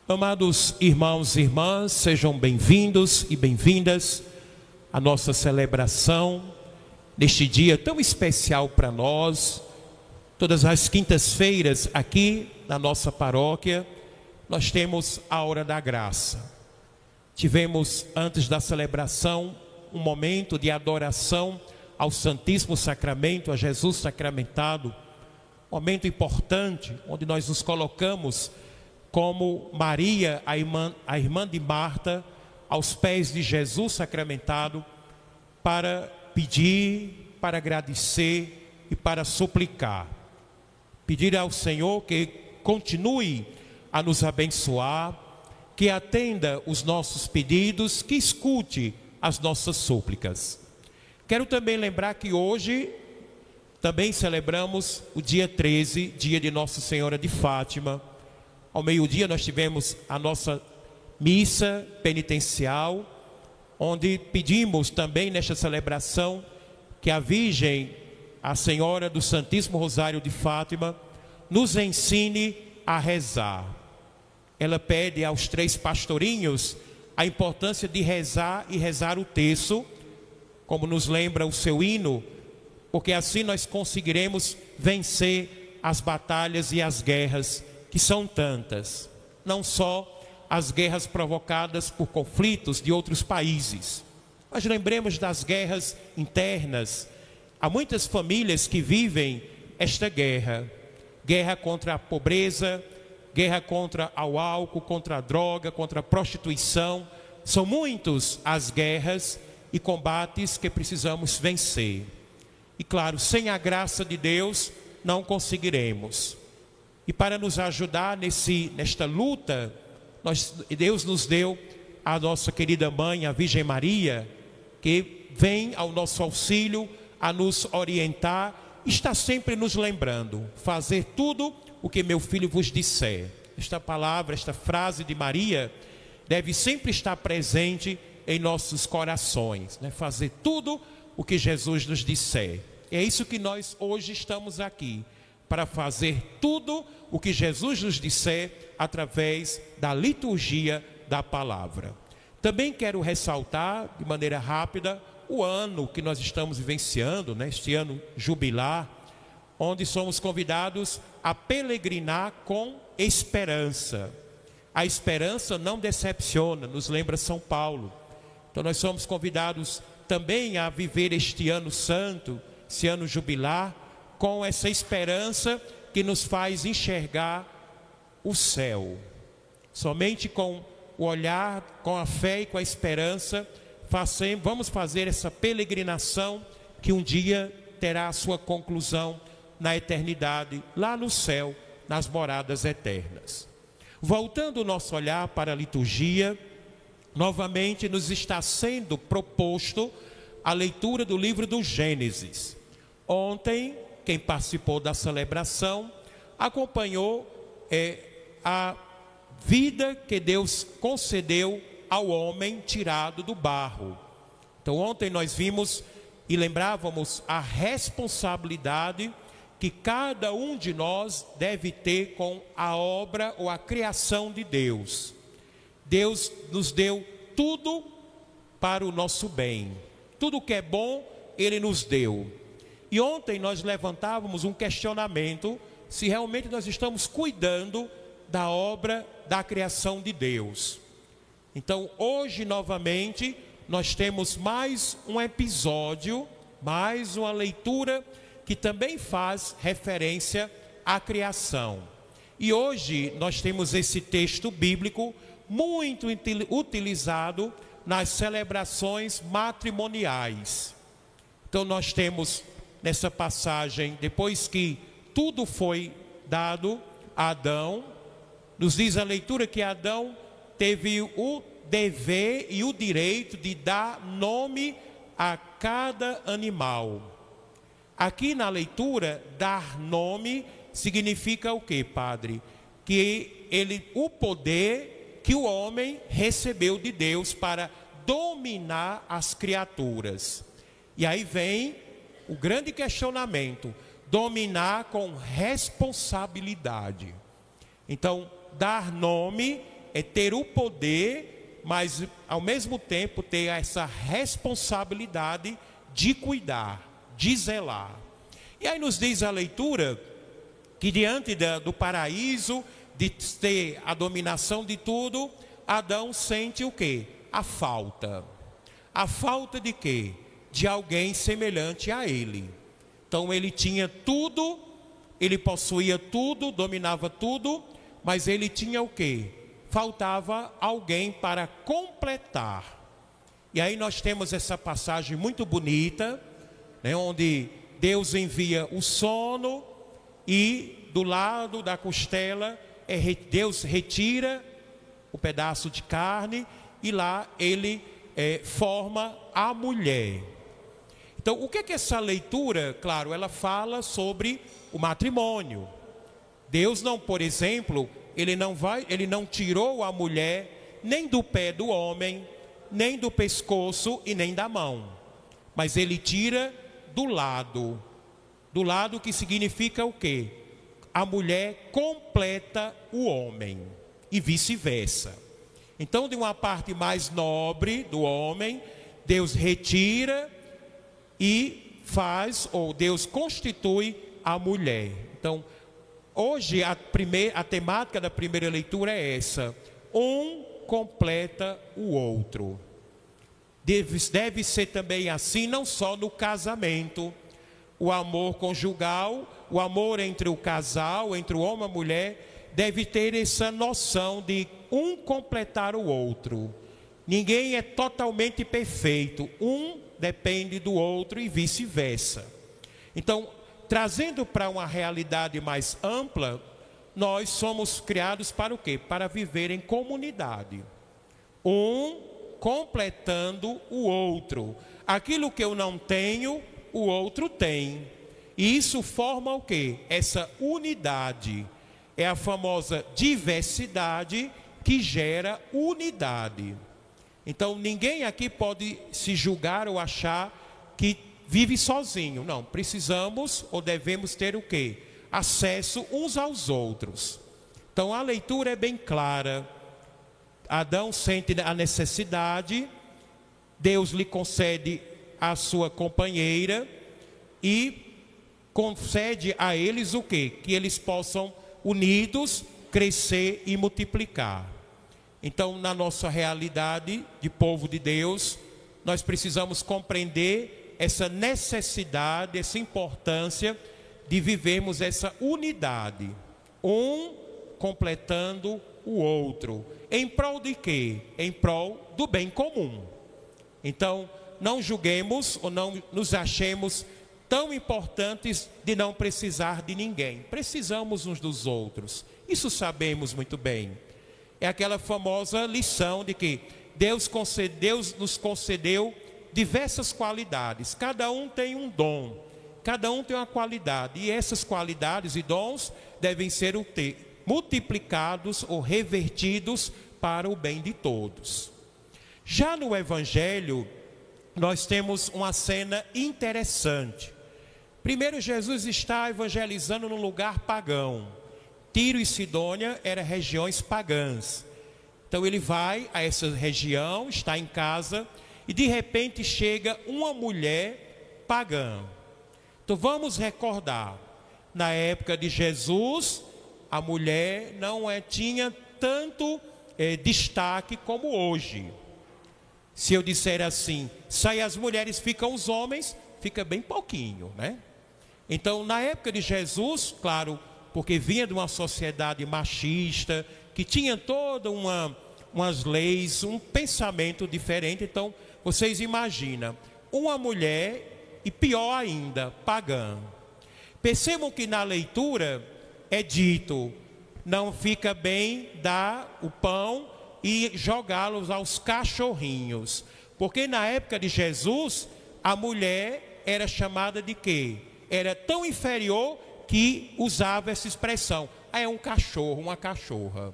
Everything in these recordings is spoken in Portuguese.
Amados irmãos e irmãs, sejam bem-vindos e bem-vindas à nossa celebração neste dia tão especial para nós. Todas as quintas-feiras aqui na nossa paróquia nós temos a hora da graça. Tivemos antes da celebração um momento de adoração ao Santíssimo Sacramento, a Jesus sacramentado, momento importante onde nós nos colocamos como Maria, a irmã de Marta, aos pés de Jesus sacramentado, para pedir, para agradecer e para suplicar. Pedir ao Senhor que continue a nos abençoar, que atenda os nossos pedidos, que escute as nossas súplicas. Quero também lembrar que hoje também celebramos o dia 13, dia de Nossa Senhora de Fátima. Ao meio-dia nós tivemos a nossa missa penitencial, onde pedimos também nesta celebração que a Virgem, a Senhora do Santíssimo Rosário de Fátima, nos ensine a rezar. Ela pede aos 3 pastorinhos a importância de rezar e rezar o terço, como nos lembra o seu hino, porque assim nós conseguiremos vencer as batalhas e as guerras, que são tantas. Não só as guerras provocadas por conflitos de outros países, mas lembremos das guerras internas. Há muitas famílias que vivem esta guerra. Guerra contra a pobreza, guerra contra o álcool, contra a droga, contra a prostituição. São muitos as guerras e combates que precisamos vencer. E claro, sem a graça de Deus não conseguiremos. E para nos ajudar nesta luta, Deus nos deu a nossa querida mãe, a Virgem Maria, que vem ao nosso auxílio a nos orientar, está sempre nos lembrando: fazer tudo o que meu filho vos disser. Esta palavra, esta frase de Maria deve sempre estar presente em nossos corações, né? Fazer tudo o que Jesus nos disser. É isso que nós hoje estamos aqui, para fazer tudo o que Jesus nos disser através da liturgia da palavra. Também quero ressaltar de maneira rápida o ano que nós estamos vivenciando, né? Este ano jubilar, onde somos convidados a peregrinar com esperança. A esperança não decepciona, nos lembra São Paulo. Então nós somos convidados também a viver este ano santo, esse ano jubilar, com essa esperança que nos faz enxergar o céu. Somente com o olhar, com a fé e com a esperança, vamos fazer essa peregrinação que um dia terá a sua conclusão na eternidade, lá no céu, nas moradas eternas. Voltando o nosso olhar para a liturgia, novamente nos está sendo proposto a leitura do livro do Gênesis. Ontem, quem participou da celebração acompanhou a vida que Deus concedeu ao homem tirado do barro. Então ontem nós vimos e lembrávamos a responsabilidade que cada um de nós deve ter com a obra ou a criação de Deus. Deus nos deu tudo para o nosso bem. Tudo que é bom, Ele nos deu. E ontem nós levantávamos um questionamento se realmente nós estamos cuidando da obra da criação de Deus. Então hoje novamente nós temos mais um episódio, mais uma leitura que também faz referência à criação. E hoje nós temos esse texto bíblico muito utilizado nas celebrações matrimoniais. Então nós temos nessa passagem, depois que tudo foi dado a Adão, nos diz a leitura que Adão teve o dever e o direito de dar nome a cada animal. Aqui na leitura, dar nome significa o que, padre? Que o poder que o homem recebeu de Deus para dominar as criaturas. E aí vem o grande questionamento: dominar com responsabilidade. Então, dar nome é ter o poder, mas ao mesmo tempo ter essa responsabilidade de cuidar, de zelar. E aí nos diz a leitura que diante do paraíso, de ter a dominação de tudo, Adão sente o quê? A falta. A falta de quê? De alguém semelhante a ele. Então ele tinha tudo, ele possuía tudo, dominava tudo, mas ele tinha o quê? Faltava alguém para completar. E aí nós temos essa passagem muito bonita, né, onde Deus envia o sono e do lado da costela Deus retira o pedaço de carne e lá ele forma a mulher. Então, o que é que essa leitura, claro, ela fala sobre o matrimônio. Deus não, por exemplo, ele não tirou a mulher nem do pé do homem, nem do pescoço e nem da mão, mas ele tira do lado que significa o quê? A mulher completa o homem e vice-versa. Então, de uma parte mais nobre do homem, Deus retira e faz, ou Deus constitui a mulher. Então, hoje a temática da primeira leitura é essa: um completa o outro. Deve ser também assim, não só no casamento. O amor conjugal, o amor entre o casal, entre o homem e a mulher, deve ter essa noção de um completar o outro. Ninguém é totalmente perfeito, um depende do outro e vice-versa. Então, trazendo para uma realidade mais ampla, nós somos criados para o quê? Para viver em comunidade. Um completando o outro. Aquilo que eu não tenho, o outro tem. E isso forma o quê? Essa unidade. É a famosa diversidade que gera unidade. Então ninguém aqui pode se julgar ou achar que vive sozinho. Não, precisamos ou devemos ter o quê? Acesso uns aos outros. Então a leitura é bem clara. Adão sente a necessidade, Deus lhe concede a sua companheira e concede a eles o quê? Que eles possam unidos crescer e multiplicar. Então, na nossa realidade de povo de Deus, nós precisamos compreender essa necessidade, essa importância de vivermos essa unidade, um completando o outro. Em prol de quê? Em prol do bem comum. Então, não julguemos ou não nos achemos tão importantes de não precisar de ninguém. Precisamos uns dos outros. Isso sabemos muito bem. É aquela famosa lição de que Deus nos concedeu diversas qualidades. Cada um tem um dom. Cada um tem uma qualidade. E essas qualidades e dons devem ser multiplicados ou revertidos para o bem de todos. Já no Evangelho, nós temos uma cena interessante. Primeiro, Jesus está evangelizando num lugar pagão. Tiro e Sidônia eram regiões pagãs. Então ele vai a essa região, está em casa, e de repente chega uma mulher pagã. Então vamos recordar, na época de Jesus, a mulher não tinha tanto destaque como hoje. Se eu disser assim, sai as mulheres, ficam os homens, fica bem pouquinho, né? Então, na época de Jesus, claro, porque vinha de uma sociedade machista, que tinha toda umas leis, um pensamento diferente. Então, vocês imaginam, uma mulher, e pior ainda, pagã. Percebam que na leitura é dito, não fica bem dar o pão e jogá-los aos cachorrinhos. Porque na época de Jesus, a mulher era chamada de quê? Era tão inferior que usava essa expressão. É um cachorro, uma cachorra.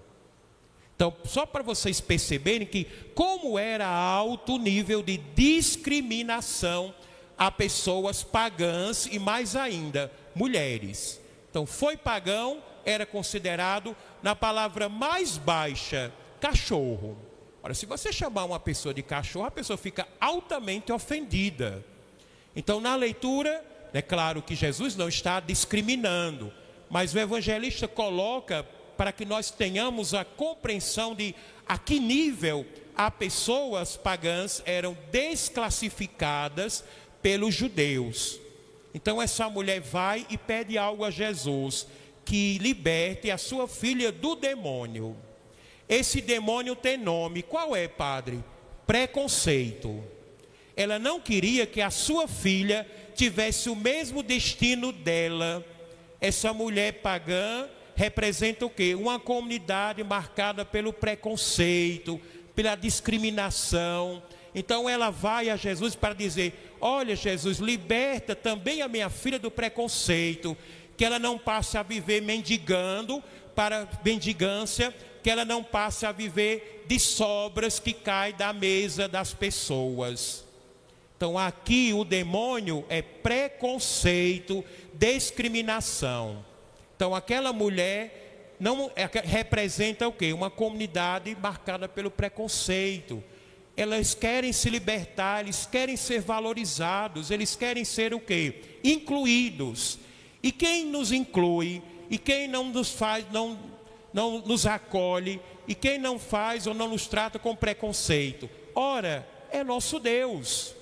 Então, só para vocês perceberem que como era alto o nível de discriminação a pessoas pagãs e mais ainda, mulheres. Então, foi pagão, era considerado, na palavra mais baixa, cachorro. Ora, se você chamar uma pessoa de cachorro, a pessoa fica altamente ofendida. Então, na leitura, é claro que Jesus não está discriminando, mas o evangelista coloca para que nós tenhamos a compreensão de a que nível as pessoas pagãs eram desclassificadas pelos judeus. Então essa mulher vai e pede algo a Jesus, que liberte a sua filha do demônio. Esse demônio tem nome, qual é, padre? Preconceito. Ela não queria que a sua filha tivesse o mesmo destino dela. Essa mulher pagã representa o quê? Uma comunidade marcada pelo preconceito, pela discriminação. Então ela vai a Jesus para dizer: olha, Jesus, liberta também a minha filha do preconceito, que ela não passe a viver mendigando para mendigância, que ela não passe a viver de sobras que caem da mesa das pessoas. Então aqui o demônio é preconceito, discriminação. Então aquela mulher não representa o quê? Uma comunidade marcada pelo preconceito. Elas querem se libertar, eles querem ser valorizados, eles querem ser o quê? Incluídos. E quem nos inclui, e quem não nos faz, não nos acolhe, e quem não faz ou não nos trata com preconceito? Ora, é nosso Deus.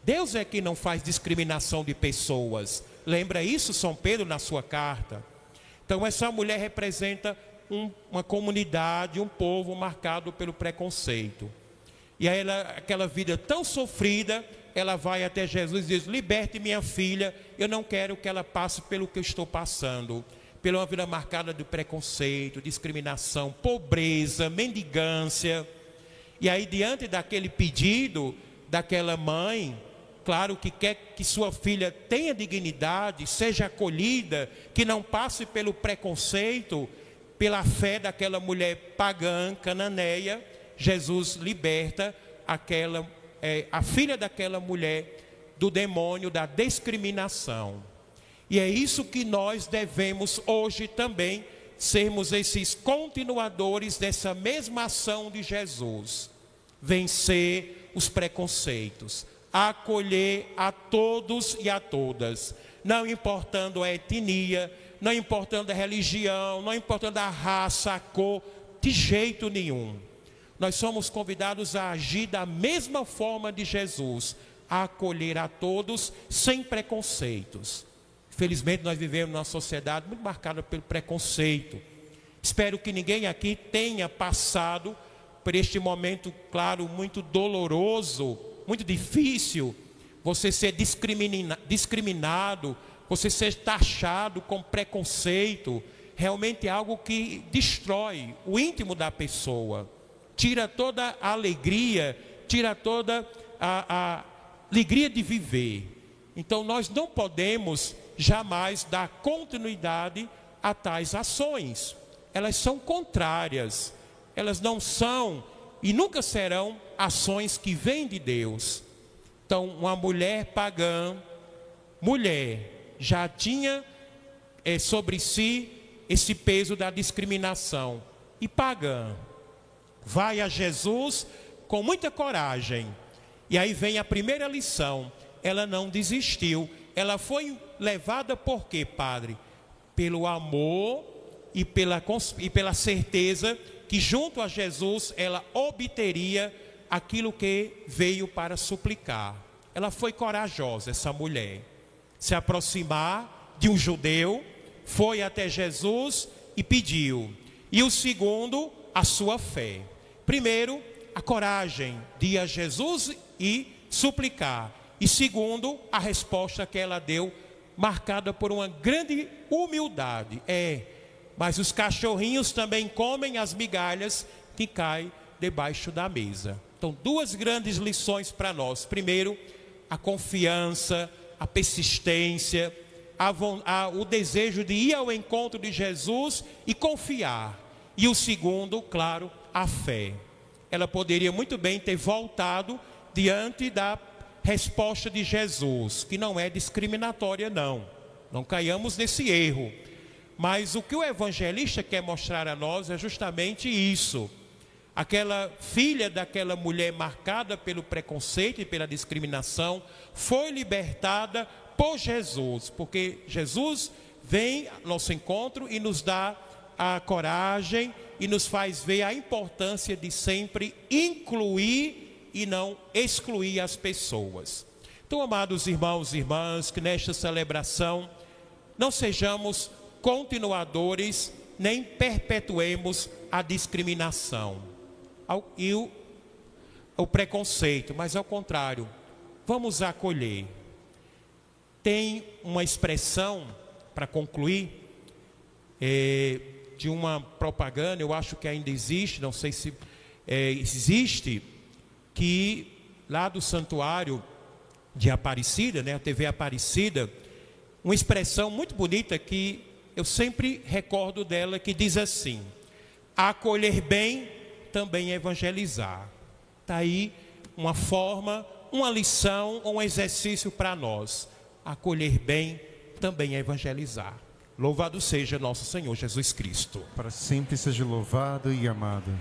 Deus é que não faz discriminação de pessoas. Lembra isso, São Pedro, na sua carta? Então essa mulher representa uma comunidade, um povo marcado pelo preconceito. E aí aquela vida tão sofrida, ela vai até Jesus e diz: liberte minha filha, eu não quero que ela passe pelo que eu estou passando. Pela uma vida marcada de preconceito, discriminação, pobreza, mendigância. E aí diante daquele pedido daquela mãe, claro que quer que sua filha tenha dignidade, seja acolhida, que não passe pelo preconceito, pela fé daquela mulher pagã, cananeia, Jesus liberta a filha daquela mulher do demônio da discriminação. E é isso que nós devemos hoje também sermos esses continuadores dessa mesma ação de Jesus. Vencer os preconceitos, acolher a todos e a todas, não importando a etnia, não importando a religião, não importando a raça, a cor, de jeito nenhum. Nós somos convidados a agir da mesma forma de Jesus, a acolher a todos sem preconceitos. Felizmente nós vivemos numa sociedade muito marcada pelo preconceito. Espero que ninguém aqui tenha passado por este momento, claro, muito doloroso, muito difícil, você ser discriminado, você ser taxado com preconceito. Realmente é algo que destrói o íntimo da pessoa, tira toda a alegria, tira toda a alegria de viver. Então nós não podemos jamais dar continuidade a tais ações. Elas são contrárias, elas não são e nunca serão ações que vêm de Deus. Então uma mulher pagã, já tinha sobre si esse peso da discriminação, e pagã, vai a Jesus com muita coragem. E aí vem a primeira lição: ela não desistiu. Ela foi levada por quê, padre? Pelo amor e pela certeza que junto a Jesus ela obteria aquilo que veio para suplicar. Ela foi corajosa, essa mulher, se aproximar de um judeu, foi até Jesus e pediu. E o segundo, a sua fé. Primeiro, a coragem de ir a Jesus e suplicar. E segundo, a resposta que ela deu, marcada por uma grande humildade. Mas os cachorrinhos também comem as migalhas que caem debaixo da mesa. Então, duas grandes lições para nós. Primeiro, a confiança, a persistência, o desejo de ir ao encontro de Jesus e confiar. E o segundo, claro, a fé. Ela poderia muito bem ter voltado diante da resposta de Jesus, que não é discriminatória, não caiamos nesse erro. Mas o que o evangelista quer mostrar a nós é justamente isso. Aquela filha daquela mulher marcada pelo preconceito e pela discriminação foi libertada por Jesus, porque Jesus vem ao nosso encontro e nos dá a coragem e nos faz ver a importância de sempre incluir e não excluir as pessoas. Então, amados irmãos e irmãs, que nesta celebração não sejamos continuadores nem perpetuemos a discriminação e o preconceito, mas ao contrário, vamos acolher. Tem uma expressão, para concluir, de uma propaganda, eu acho que ainda existe, não sei se existe, que lá do santuário de Aparecida, né, a TV Aparecida, uma expressão muito bonita que eu sempre recordo dela, que diz assim: acolher bem também é evangelizar. Está aí uma forma, uma lição, um exercício para nós. Acolher bem também é evangelizar. Louvado seja nosso Senhor Jesus Cristo. Para sempre seja louvado e amado.